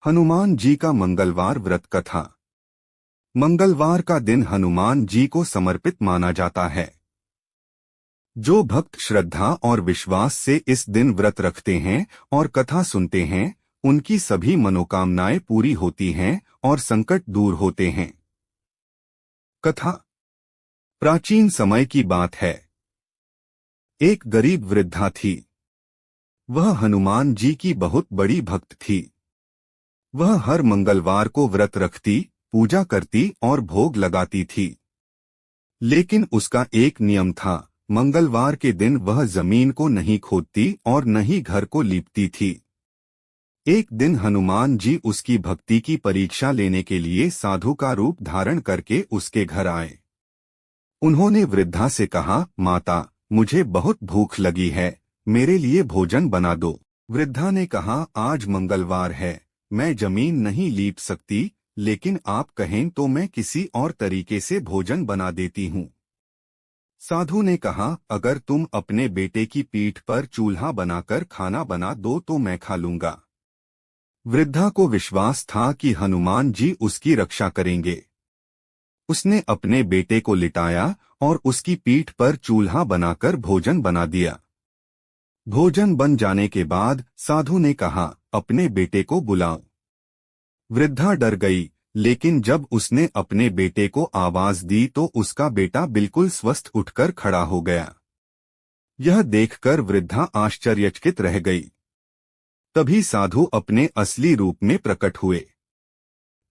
हनुमान जी का मंगलवार व्रत कथा। मंगलवार का दिन हनुमान जी को समर्पित माना जाता है। जो भक्त श्रद्धा और विश्वास से इस दिन व्रत रखते हैं और कथा सुनते हैं, उनकी सभी मनोकामनाएं पूरी होती हैं और संकट दूर होते हैं। कथा प्राचीन समय की बात है। एक गरीब वृद्धा थी। वह हनुमान जी की बहुत बड़ी भक्त थी। वह हर मंगलवार को व्रत रखती, पूजा करती और भोग लगाती थी। लेकिन उसका एक नियम था, मंगलवार के दिन वह जमीन को नहीं खोदती और न ही घर को लीपती थी। एक दिन हनुमान जी उसकी भक्ति की परीक्षा लेने के लिए साधु का रूप धारण करके उसके घर आए। उन्होंने वृद्धा से कहा, माता, मुझे बहुत भूख लगी है, मेरे लिए भोजन बना दो। वृद्धा ने कहा, आज मंगलवार है, मैं जमीन नहीं लीप सकती, लेकिन आप कहें तो मैं किसी और तरीके से भोजन बना देती हूँ। साधु ने कहा, अगर तुम अपने बेटे की पीठ पर चूल्हा बनाकर खाना बना दो तो मैं खा लूंगा। वृद्धा को विश्वास था कि हनुमान जी उसकी रक्षा करेंगे। उसने अपने बेटे को लिटाया और उसकी पीठ पर चूल्हा बनाकर भोजन बना दिया। भोजन बन जाने के बाद साधु ने कहा, अपने बेटे को बुलाओ। वृद्धा डर गई, लेकिन जब उसने अपने बेटे को आवाज दी तो उसका बेटा बिल्कुल स्वस्थ उठकर खड़ा हो गया। यह देखकर वृद्धा आश्चर्यचकित रह गई। तभी साधु अपने असली रूप में प्रकट हुए।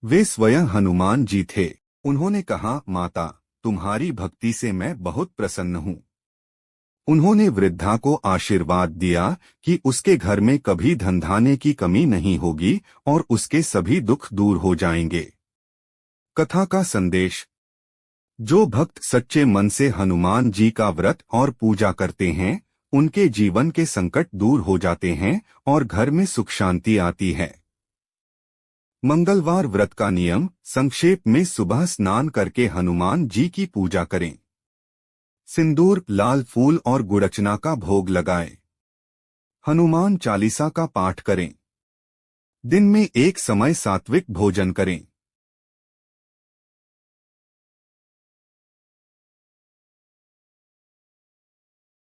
वे स्वयं हनुमान जी थे। उन्होंने कहा, माता, तुम्हारी भक्ति से मैं बहुत प्रसन्न हूँ। उन्होंने वृद्धा को आशीर्वाद दिया कि उसके घर में कभी धन-धान्य की कमी नहीं होगी और उसके सभी दुख दूर हो जाएंगे। कथा का संदेश। जो भक्त सच्चे मन से हनुमान जी का व्रत और पूजा करते हैं, उनके जीवन के संकट दूर हो जाते हैं और घर में सुख शांति आती है। मंगलवार व्रत का नियम संक्षेप में। सुबह स्नान करके हनुमान जी की पूजा करें। सिंदूर, लाल फूल और गुड़चना का भोग लगाएं। हनुमान चालीसा का पाठ करें। दिन में एक समय सात्विक भोजन करें।